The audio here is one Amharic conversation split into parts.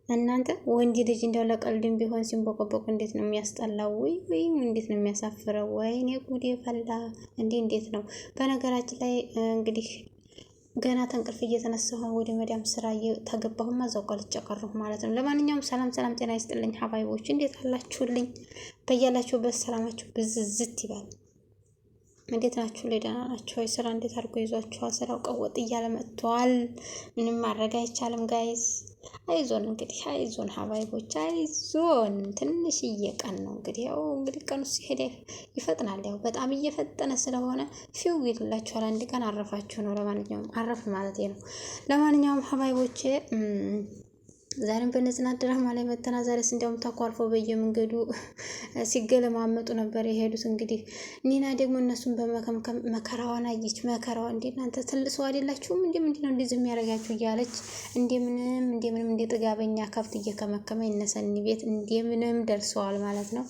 እናንተ ወንድ ልጅ እንደው ለቀልድም ቢሆን ሲንቦቀቦቅ እንዴት ነው የሚያስጠላው? ወይ እንዴት ነው የሚያሳፍረው? ወይኔ ጉዴ ፈላ። እንዴት ነው? በነገራችን ላይ እንግዲህ ገና ተንቅልፍ እየተነሳሁ ወደ መዳም ስራ ተገባሁማ እዛው ቀልጬ ቀረሁ ማለት ነው። ለማንኛውም ሰላም ጤና ይስጥልኝ ሀባይቦች፣ እንዴት አላችሁልኝ? በያላችሁበት ሰላማችሁ ብዝዝት ይባል። እንዴት ናችሁ? ደህና ናችሁ ወይ? ስራ እንዴት አድርጎ ይዟችኋል? ስራው ቀወጥ እያለ መጥቷል። ምንም ማድረግ አይቻልም ጋይስ። አይዞን እንግዲህ አይዞን ሀባይቦች አይዞን። ትንሽዬ ቀን ነው እንግዲህ ያው ቀኑ ሲሄድ ይፈጥናል። ያው በጣም እየፈጠነ ስለሆነ ፊው ይላችኋል። አንድ ቀን አረፋችሁ ነው። ለማንኛውም አረፍ ማለት ነው። ለማንኛውም ሀባይቦቼ ዛሬም በነጽናት ድራማ ላይ መተና ዛሬስ እንዲያውም ተኳርፎ በየመንገዱ ሲገለማመጡ ነበር የሄዱት። እንግዲህ ኒና ደግሞ እነሱን በመከምከም መከራዋን አየች። መከራዋ እንዴ እናንተ ትልቅ ሰው አይደላችሁም እንዴ? ምንድነው እንደዚህ የሚያረጋችሁ እያለች እንደምንም እንደ ጥጋበኛ ከብት እየከመከመ እነሰኒ ቤት እንደምንም ደርሰዋል ማለት ነው።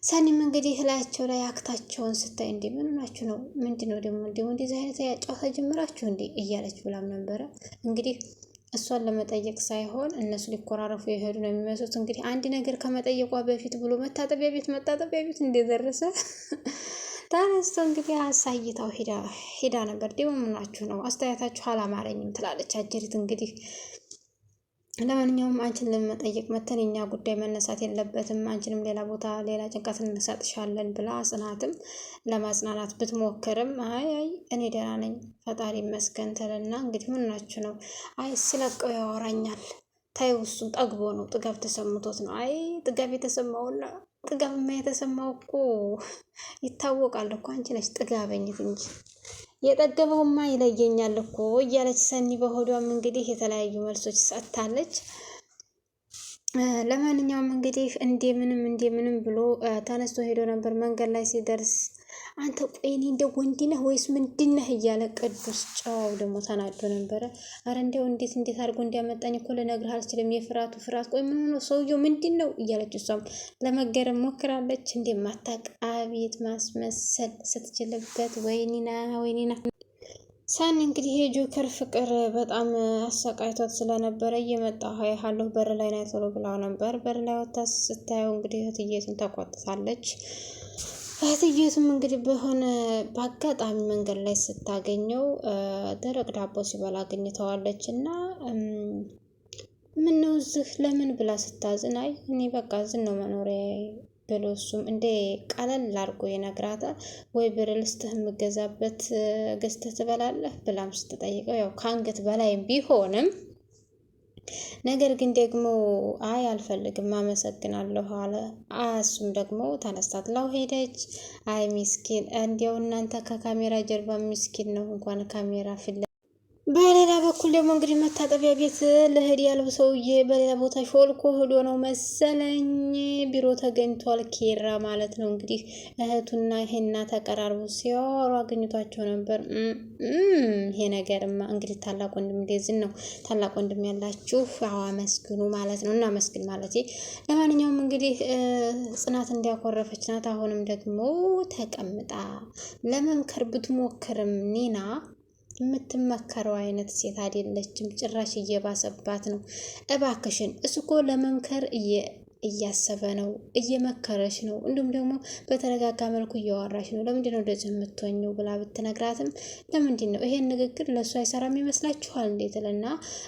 ሰኒም እንግዲህ ላያቸው ላይ አክታቸውን ስታይ እንዴ ምን ናችሁ ነው? ምንድነው ደግሞ እንደዚህ አይነት ያጫውታ ጀምራችሁ እንዴ እያለች ብላም ነበረ እንግዲህ እሷን ለመጠየቅ ሳይሆን እነሱ ሊኮራረፉ የሄዱ ነው የሚመስሉት። እንግዲህ አንድ ነገር ከመጠየቋ በፊት ብሎ መታጠቢያ ቤት እንደደረሰ ታነስቶ እንግዲህ አሳይታው ሄዳ ነበር። ደግሞ ምናችሁ ነው አስተያየታችሁ አላማረኝም ትላለች አጀሪት እንግዲህ ለማንኛውም አንቺን ለመጠየቅ መተን የኛ ጉዳይ መነሳት የለበትም፣ አንቺንም ሌላ ቦታ ሌላ ጭንቀት እንሰጥሻለን ብላ ጽናትም ለማጽናናት ብትሞክርም አይ እኔ ደህና ነኝ ፈጣሪ ይመስገን ትልና እንግዲህ ምን ናችሁ ነው? አይ ሲለቀው ያወራኛል ታዩ እሱም ጠግቦ ነው ጥጋብ ተሰምቶት ነው። አይ ጥጋብ የተሰማውና ጥጋብማ የተሰማው እኮ ይታወቃል እኮ አንቺ ነሽ ጥጋበኝት እንጂ የጠገበውማ ይለየኛል እኮ እያለች ሰኒ በሆዷም እንግዲህ የተለያዩ መልሶች ሰጥታለች። ለማንኛውም እንግዲህ እንደምንም ብሎ ተነስቶ ሄዶ ነበር። መንገድ ላይ ሲደርስ አንተ ቆይኔ እንደ ወንድ ነህ ወይስ ምንድን ነህ እያለ ቅዱስ ጨዋው ደግሞ ተናዶ ነበረ። አረ እንደው እንዴት አድርጎ እንዲያመጣኝ እኮ ልነግርህ አልችልም። የፍራቱ ፍራት ቆይ ምን ሆኖ ሰውየው ምንድን ነው እያለች እሷም ለመገረም ሞክራለች። እንደማታውቅ አቤት ማስመሰል ስትችልበት። ወይኒና ሰኒ እንግዲህ የጆከር ፍቅር በጣም አሰቃይቷት ስለነበረ እየመጣሁ ያለሁ በር ላይ ነው ቶሎ ብላው ነበር። በር ላይ ወጣ ስታየው እንግዲህ እህትየቱን ተቆጥታለች። እህትየቱም እንግዲህ በአጋጣሚ መንገድ ላይ ስታገኘው ደረቅ ዳቦ ሲበላ አግኝተዋለች እና ምን ነው እዚህ ለምን ብላ ስታዝን አይ እኔ በቃ እዚህ ነው መኖሪያ ብሎ እሱም እንደ ቀለል አድርጎ ይነግራታል። ወይ ብር ልስጥህ የምገዛበት ገዝተህ ትበላለህ ብላም ስትጠይቀው ያው ከአንገት በላይም ቢሆንም ነገር ግን ደግሞ አይ አልፈልግም አመሰግናለሁ አለ። እሱም ደግሞ ተነስታትላው ሄደች። አይ ሚስኪን እንዲያው እናንተ ከካሜራ ጀርባ ሚስኪን ነው እንኳን ካሜራ ፊት። በሌላ በኩል ደግሞ እንግዲህ መታጠቢያ ቤት ለሄድ ያለው ሰውዬ በሌላ ቦታ ሾልኮ ሄዶ ነው መሰለኝ ቢሮ ተገኝቷል። ኪራ ማለት ነው እንግዲህ እህቱና ይሄና ተቀራርቡ ሲያወሩ አገኝቷቸው ነበር። ይሄ ነገርማ እንግዲህ ታላቅ ወንድም እንደዚህ ነው። ታላቅ ወንድም ያላችሁ አመስግኑ ማለት ነው እና መስግን ማለት። ለማንኛውም እንግዲህ ጽናት እንዲያኮረፈች ናት። አሁንም ደግሞ ተቀምጣ ለመምከር ብትሞክርም ኒና የምትመከረው አይነት ሴት አይደለችም። ጭራሽ እየባሰባት ነው። እባክሽን እሱ እኮ ለመምከር እያሰበ ነው፣ እየመከረች ነው፣ እንዲሁም ደግሞ በተረጋጋ መልኩ እያወራች ነው። ለምንድን ነው እንደዚህ የምትሆኘው ብላ ብትነግራትም ለምንድን ነው ይሄን ንግግር ለእሱ አይሰራም ይመስላችኋል እንዴት ልና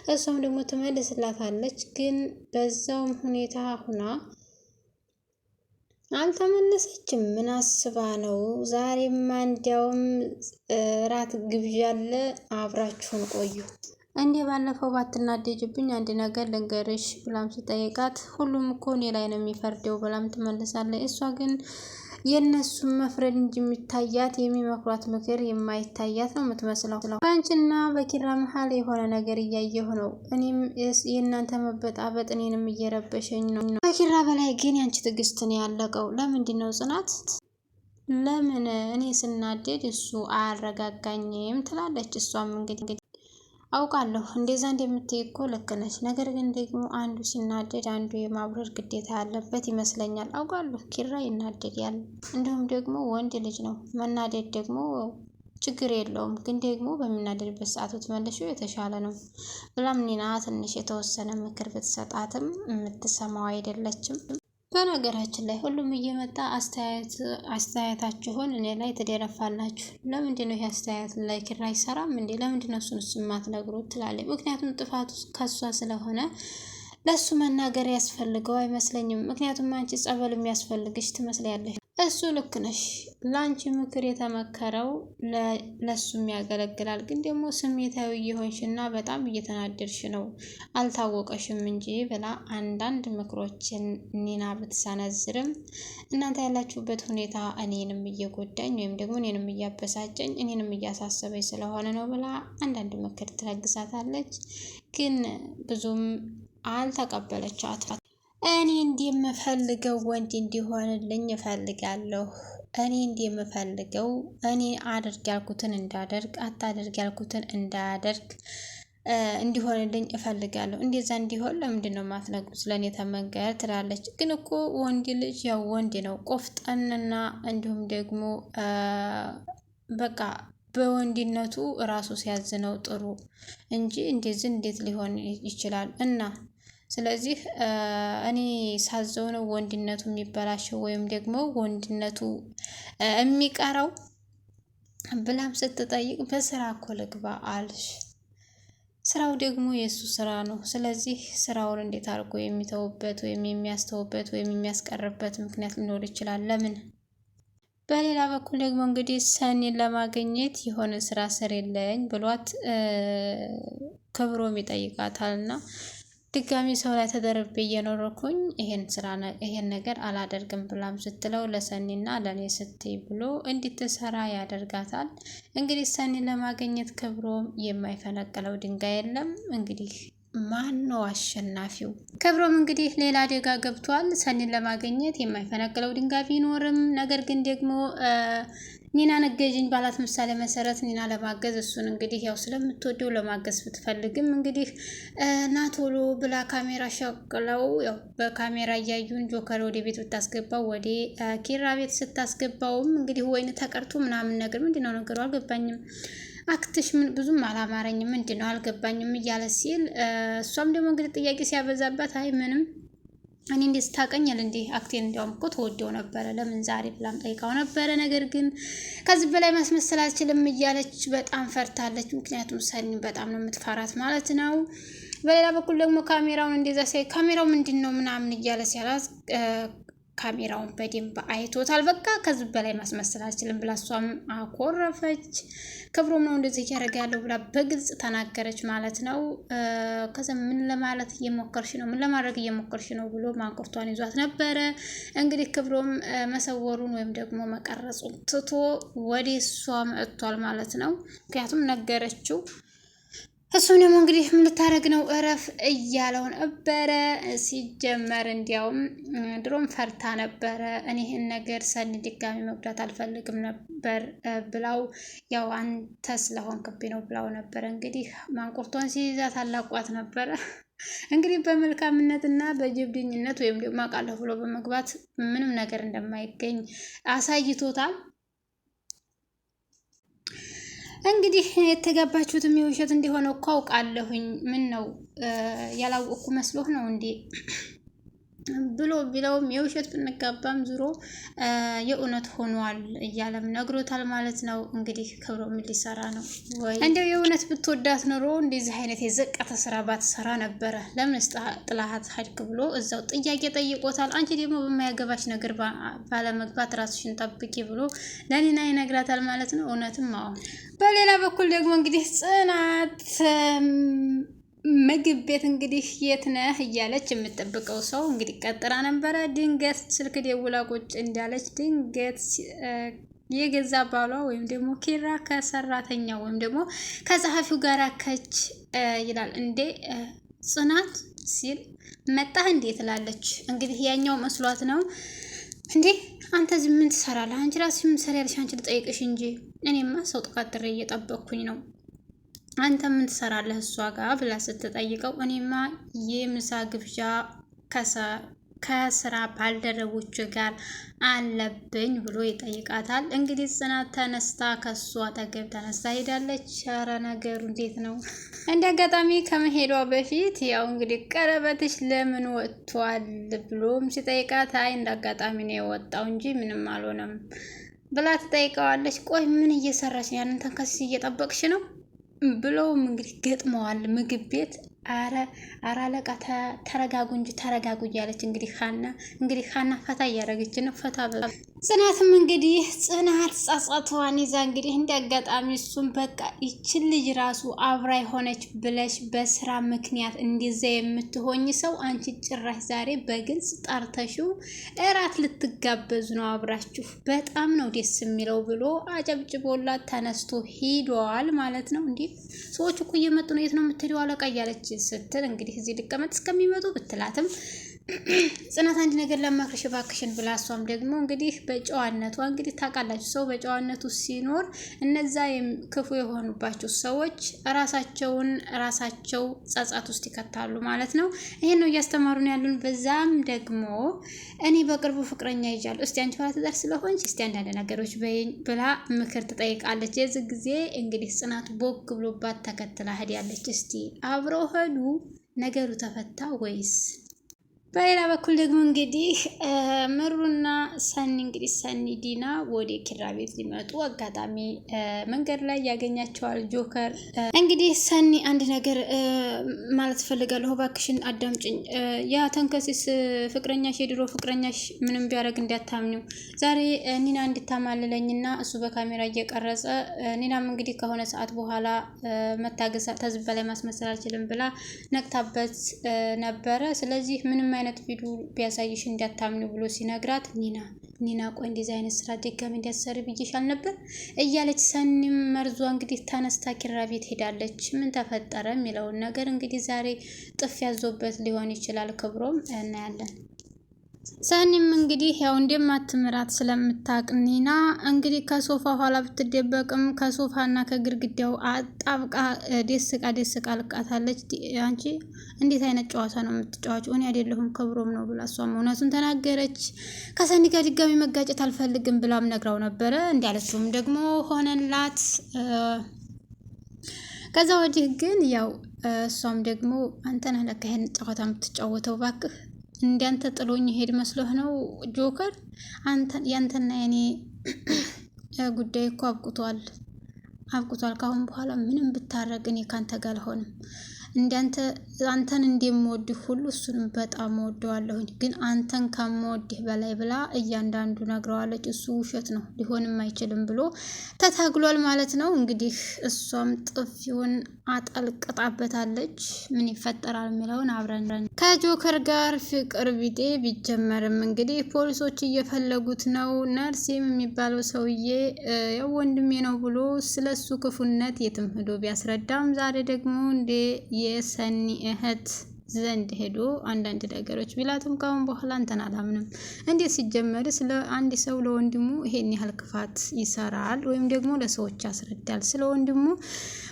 እሷም ደግሞ ትመልስላታለች። ግን በዛውም ሁኔታ ሁና አልተመለሰችም። ምን አስባ ነው? ዛሬማ እንዲያውም ራት ግብዣ አለ አብራችሁን ቆዩ። እንዴ ባለፈው ባትናደጅብኝ አንድ ነገር ልንገርሽ ብላም ስጠይቃት ሁሉም እኮ እኔ ላይ ነው የሚፈርደው ብላም ትመልሳለች። እሷ ግን የእነሱን መፍረድ እንጂ የሚታያት የሚመክሯት ምክር የማይታያት ነው የምትመስለው። በአንቺና በኪራ መሀል የሆነ ነገር እያየሁ ነው። እኔም የእናንተ መበጣበጥ እኔንም እየረበሸኝ ነው። ከኪራ በላይ ግን ያንቺ ትዕግስት ነው ያለቀው። ለምንድን ነው ጽናት? ለምን እኔ ስናደድ እሱ አያረጋጋኝም ትላለች። እሷም እንግዲህ አውቃለሁ እንደዛ እንደምትይ እኮ ልክ ነሽ። ነገር ግን ደግሞ አንዱ ሲናደድ አንዱ የማብረር ግዴታ ያለበት ይመስለኛል። አውቃለሁ ኪራ ይናደዳል፣ እንዲሁም ደግሞ ወንድ ልጅ ነው። መናደድ ደግሞ ችግር የለውም ግን ደግሞ በምናደድበት ሰዓት ብትመልሺው የተሻለ ነው ብላም ኒና ትንሽ የተወሰነ ምክር ብትሰጣትም የምትሰማው አይደለችም። በነገራችን ላይ ሁሉም እየመጣ አስተያየታችሁን እኔ ላይ ትደረፋላችሁ። ለምንድን ነው ይሄ አስተያየት ላይ ኪራ አይሰራም እንዴ? ለምንድን ነው እሱን የማትነግሩት? ትላለች። ምክንያቱም ጥፋቱ ከሷ ስለሆነ ለሱ መናገር ያስፈልገው አይመስለኝም። ምክንያቱም አንቺ ጸበል የሚያስፈልግሽ ትመስለያለሽ። እሱ ልክ ነሽ። ለአንቺ ምክር የተመከረው ለሱም ያገለግላል። ግን ደግሞ ስሜታዊ እየሆንሽና በጣም እየተናደድሽ ነው፣ አልታወቀሽም እንጂ ብላ አንዳንድ ምክሮችን ኒና ብትሰነዝርም እናንተ ያላችሁበት ሁኔታ እኔንም እየጎዳኝ ወይም ደግሞ እኔንም እያበሳጨኝ እኔንም እያሳሰበኝ ስለሆነ ነው ብላ አንዳንድ ምክር ትለግሳታለች። ግን ብዙም አልተቀበለቻትም። እኔ እንደምፈልገው ወንድ እንዲሆንልኝ እፈልጋለሁ። እኔ እንደምፈልገው እኔ አድርግ ያልኩትን እንዳደርግ፣ አታደርግ ያልኩትን እንዳያደርግ እንዲሆንልኝ እፈልጋለሁ። እንደዛ እንዲሆን ለምንድን ነው የማትነግሩት? ስለኔ ተመንገር ትላለች። ግን እኮ ወንድ ልጅ ያው ወንድ ነው፣ ቆፍጠንና እንዲሁም ደግሞ በቃ በወንድነቱ ራሱ ሲያዝነው ጥሩ እንጂ እንደዚህ እንዴት ሊሆን ይችላል? እና ስለዚህ እኔ ሳዘው ነው ወንድነቱ የሚበላሸው ወይም ደግሞ ወንድነቱ የሚቀረው ብላም ስትጠይቅ በስራ እኮ ልግባ አልሽ። ስራው ደግሞ የእሱ ስራ ነው። ስለዚህ ስራውን እንዴት አድርጎ የሚተውበት ወይም የሚያስተውበት ወይም የሚያስቀርበት ምክንያት ሊኖር ይችላል። ለምን? በሌላ በኩል ደግሞ እንግዲህ ሰኒን ለማግኘት የሆነ ስራ ስሪልኝ ብሏት ክብሮም ይጠይቃታል እና ድጋሚ ሰው ላይ ተደርቤ እየኖርኩኝ ይሄን ነገር አላደርግም ብላም ስትለው ለሰኒና ለኔ ስትይ ብሎ እንድትሰራ ያደርጋታል። እንግዲህ ሰኒን ለማግኘት ክብሮም የማይፈነቅለው ድንጋይ የለም። እንግዲህ ማን ነው አሸናፊው? ክብሮም እንግዲህ ሌላ አደጋ ገብቷል። ሰኒን ለማግኘት የማይፈነቅለው ድንጋይ ቢኖርም ነገር ግን ደግሞ ኒና ነገዥኝ ባላት ምሳሌ መሰረት ኒና ለማገዝ እሱን እንግዲህ ያው ስለምትወደው ለማገዝ ብትፈልግም እንግዲህ ናቶሎ ብላ ካሜራ ሸቅለው ያው በካሜራ እያዩን ጆከር ወደ ቤት ብታስገባው ወደ ኪራ ቤት ስታስገባውም እንግዲህ ወይን ተቀርቶ ምናምን ነገር ምንድነው ነገሩ አልገባኝም፣ አክትሽ ምን ብዙም አላማረኝም፣ ምንድነው አልገባኝም እያለ ሲል እሷም ደግሞ እንግዲህ ጥያቄ ሲያበዛባት አይ ምንም እኔ እንዴት ስታቀኛል እንዴ አክቴን እንዲያውም እኮ ተወደው ነበረ ለምን ዛሬ ብላም ጠይቃው ነበረ። ነገር ግን ከዚህ በላይ ማስመሰል አልችልም እያለች በጣም ፈርታለች። ምክንያቱም ሰኒን በጣም ነው የምትፈራት ማለት ነው። በሌላ በኩል ደግሞ ካሜራውን እንደዛ ሲያይ ካሜራው ምንድን ነው ምናምን እያለ ሲያላት ካሜራውን በደንብ አይቶታል። በቃ ከዚህ በላይ ማስመሰል አልችልም ብላ እሷም አኮረፈች። ክብሮም ነው እንደዚህ እያደረገ ያለው ብላ በግልጽ ተናገረች ማለት ነው። ከዛ ምን ለማለት እየሞከርሽ ነው? ምን ለማድረግ እየሞከርሽ ነው ብሎ ማንቁርቷን ይዟት ነበረ። እንግዲህ ክብሮም መሰወሩን ወይም ደግሞ መቀረጹን ትቶ ወደ እሷ መጥቷል ማለት ነው። ምክንያቱም ነገረችው። እሱም ደግሞ እንግዲህ ምን ልታደርግ ነው እረፍ እያለው ነበረ። ሲጀመር እንዲያውም ድሮም ፈርታ ነበረ። እኔ ይህን ነገር ሰኒ ድጋሚ መጉዳት አልፈልግም ነበር ብላው ያው አንተ ስለሆንክብኝ ነው ብላው ነበረ። እንግዲህ ማንቁርቷን ሲይዛት አላቋት ነበረ። እንግዲህ በመልካምነትና በጀብደኝነት ወይም ደግሞ አውቃለሁ ብሎ በመግባት ምንም ነገር እንደማይገኝ አሳይቶታል። እንግዲህ የተጋባችሁትም የውሸት እንደሆነ እኮ አውቃለሁኝ። ምን ነው ያላወቅኩ መስሎህ ነው እንዴ ብሎ ቢለውም የውሸት ብንጋባም ዙሮ የእውነት ሆኗል እያለም ነግሮታል ማለት ነው። እንግዲህ ክብሮም ሊሰራ ነው ወይ እንደው የእውነት ብትወዳት ኖሮ እንደዚህ አይነት የዘቀተ ስራ ባትሰራ ነበረ። ለምን ጥላሃት ሀድክ ብሎ እዛው ጥያቄ ጠይቆታል። አንቺ ደግሞ በማያገባሽ ነገር ባለመግባት ራስሽን ጠብቂ ብሎ ለኒና ይነግራታል ማለት ነው። እውነትም አሁን በሌላ በኩል ደግሞ እንግዲህ ጽናት ምግብ ቤት እንግዲህ የት ነህ እያለች የምጠብቀው ሰው እንግዲህ ቀጥራ ነበረ። ድንገት ስልክ ደውላ ቁጭ እንዳለች ድንገት የገዛ ባሏ ወይም ደግሞ ኪራ ከሰራተኛው ወይም ደግሞ ከጸሐፊው ጋር ከች ይላል። እንዴ ጽናት ሲል መጣህ እንዴ ትላለች። እንግዲህ ያኛው መስሏት ነው። እንዴ አንተ እዚህ ምን ትሰራለህ? አንቺ ራስሽ ምን ትሰሪያለሽ? አንቺ ልጠይቅሽ እንጂ እኔማ ሰው ተቀጥሬ እየጠበቅኩኝ ነው። አንተ ምን ትሰራለህ እሷ ጋር ብላ ስትጠይቀው እኔማ የምሳ ግብዣ ከስራ ባልደረቦች ጋር አለብኝ ብሎ ይጠይቃታል። እንግዲህ ጽናት ተነስታ ከሱ አጠገብ ተነስታ ሄዳለች። ኧረ ነገሩ እንዴት ነው? እንደ አጋጣሚ ከመሄዷ በፊት ያው እንግዲህ ቀለበትሽ ለምን ወጥቷል ብሎም ሲጠይቃት አይ እንደ አጋጣሚ ነው የወጣው እንጂ ምንም አልሆነም ብላ ትጠይቀዋለች። ቆይ ምን እየሰራች ነው? ያንን ተንከሲስ እየጠበቅሽ ነው ብለውም እንግዲህ ገጥመዋል ምግብ ቤት። አረ አለቃ ተረጋጉ እንጂ ተረጋጉ እያለች እንግዲህ ሀና ፈታ እያደረገች ነው። ፈታ ጽናትም እንግዲህ ጸጸቷን ይዛ እንግዲህ እንደ አጋጣሚ እሱም በቃ ይችን ልጅ ራሱ አብራ የሆነች ብለሽ በስራ ምክንያት እንደዛ የምትሆኝ ሰው አንቺ ጭራሽ ዛሬ በግልጽ ጠርተሽው እራት ልትጋበዙ ነው አብራችሁ፣ በጣም ነው ደስ የሚለው ብሎ አጨብጭቦላት ተነስቶ ሂደዋል ማለት ነው። እንዲህ ሰዎች እኮ እየመጡ ነው፣ የት ነው የምትሄደው አለቃ እያለች ስትል እንግዲህ እዚህ ልቀመጥ እስከሚመጡ ብትላትም ጽናት አንድ ነገር ለማክርሽ እባክሽን ብላ እሷም ደግሞ እንግዲህ በጨዋነቷ እንግዲህ ታውቃላችሁ ሰው በጨዋነቱ ሲኖር እነዛ ክፉ የሆኑባቸው ሰዎች ራሳቸው ጸጸት ውስጥ ይከታሉ ማለት ነው። ይሄን ነው እያስተማሩን ያሉን። በዛም ደግሞ እኔ በቅርቡ ፍቅረኛ ይዣለሁ፣ እስቲ አንቺ ባለትዳር ስለሆንሽ እስቲ አንዳንድ ነገሮች በይኝ ብላ ምክር ትጠይቃለች። የዚህ ጊዜ እንግዲህ ጽናት ቦግ ብሎባት ተከትላ ሄዳለች። እስቲ አብረው ሄዱ፣ ነገሩ ተፈታ ወይስ? በሌላ በኩል ደግሞ እንግዲህ ምሩና ሰኒ ዲና ወደ ኪራ ቤት ሊመጡ አጋጣሚ መንገድ ላይ ያገኛቸዋል ጆከር። እንግዲህ ሰኒ አንድ ነገር ማለት ፈልጋለሁ፣ እባክሽን አዳምጭኝ። ያ ተንከሲስ ፍቅረኛሽ የድሮ ፍቅረኛሽ ምንም ቢያደርግ እንዳታምኙ። ዛሬ ኒና እንድታማልለኝና እሱ በካሜራ እየቀረጸ ኒናም እንግዲህ ከሆነ ሰዓት በኋላ መታገስ ተዝባ ላይ ማስመሰል አልችልም ብላ ነቅታበት ነበረ። ስለዚህ ምንም አይነት ቪዲዮ ቢያሳይሽ እንዳታምኑ ብሎ ሲነግራት ኒና ቆይ እንደዚህ አይነት ስራ ድጋሚ እንዲያሰር ብዬሻል ነበር እያለች ሰኒም መርዟ እንግዲህ ተነስታ ኪራ ቤት ሄዳለች። ምን ተፈጠረ የሚለውን ነገር እንግዲህ ዛሬ ጥፍ ያዞበት ሊሆን ይችላል። ክብሮም እናያለን። ሰኒም እንግዲህ ያው እንደማትምራት ስለምታውቅ ኒና እንግዲህ ከሶፋ ኋላ ብትደበቅም ከሶፋና ከግድግዳው አጣብቃ ደስቃ ልቃታለች። አንቺ እንዴት አይነት ጨዋታ ነው የምትጫወቺው? እኔ አይደለሁም ክብሮም ነው ብላ እሷም እውነቱን ተናገረች። ከሰኒ ጋር ድጋሚ መጋጨት አልፈልግም ብላም ነግራው ነበረ። እንዳለችውም ደግሞ ሆነላት። ከዛ ወዲህ ግን ያው እሷም ደግሞ አንተ ነህ ለካ ይሄን ጨዋታ የምትጫወተው፣ ባክህ እንዳንተ ጥሎኝ ሄድ መስሎህ ነው ጆከር? ያንተና የኔ ጉዳይ እኮ አብቅቷል። ካሁን በኋላ ምንም ብታረግ እኔ ካንተ ጋር አልሆንም። አንተን እንደምወድህ ሁሉ እሱንም በጣም ወደዋለሁኝ፣ ግን አንተን ከምወድህ በላይ ብላ እያንዳንዱ ነግረዋለች። እሱ ውሸት ነው ሊሆንም አይችልም ብሎ ተታግሏል ማለት ነው። እንግዲህ እሷም ጥፊውን አጠልቅጣበታለች። ምን ይፈጠራል የሚለውን አብረን ከጆከር ጋር ፍቅር ቢጤ ቢጀመርም እንግዲህ ፖሊሶች እየፈለጉት ነው። ነርሲም የሚባለው ሰውዬ ወንድሜ ነው ብሎ ስለሱ ክፉነት የትም ሄዶ ቢያስረዳም ዛሬ ደግሞ እንደ የሰኒ እህት ዘንድ ሄዶ አንዳንድ ነገሮች ቢላትም ካሁን በኋላ አንተን አላምንም። እንዴት ሲጀመር ስለ አንድ ሰው ለወንድሙ ይሄን ያህል ክፋት ይሰራል ወይም ደግሞ ለሰዎች ያስረዳል? ስለ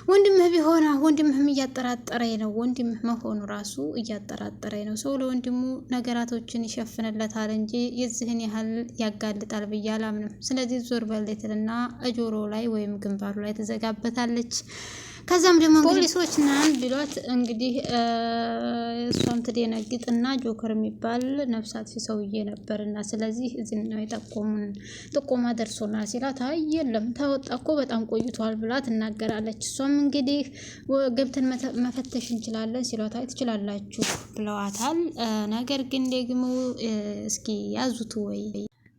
ወንድምህ ቢሆን ወንድምህም እያጠራጠረኝ ነው። ወንድምህ መሆኑ ራሱ እያጠራጠረኝ ነው። ሰው ለወንድሙ ነገራቶችን ይሸፍንለታል እንጂ የዚህን ያህል ያጋልጣል ብዬ አላምንም። ስለዚህ ዞር በሌትልና ጆሮ ላይ ወይም ግንባሩ ላይ ትዘጋበታለች። ከዛም ደግሞ ፖሊሶች ናን ቢሏት እንግዲህ እሷም ትደነግጥና ጆከር የሚባል ነፍሳት ሰውዬ ነበርና ስለዚህ እዚህ ነው የጠቆሙን፣ ጥቆማ ደርሶናል ሲላት አይ የለም ተወጣ እኮ በጣም ቆይቷል ብላ ትናገራለች። እሷም እንግዲህ ገብተን መፈተሽ እንችላለን ሲሏት አይ ትችላላችሁ ብለዋታል። ነገር ግን ደግሞ እስኪ ያዙት ወይ።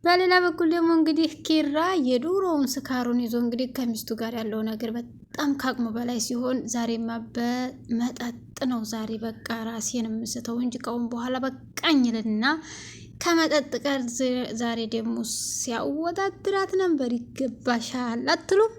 በሌላ በኩል ደግሞ እንግዲህ ኪራ የዱሮውን ስካሩን ይዞ እንግዲህ ከሚስቱ ጋር ያለው ነገር በጣም ካቅሙ በላይ ሲሆን ዛሬማ በመጠጥ ነው። ዛሬ በቃ ራሴን የምስተው እንጂ ካሁን በኋላ በቃኝልና ከመጠጥ ጋር ዛሬ ደግሞ ሲያወዳድራት ነበር። ይገባሻል አትሉም?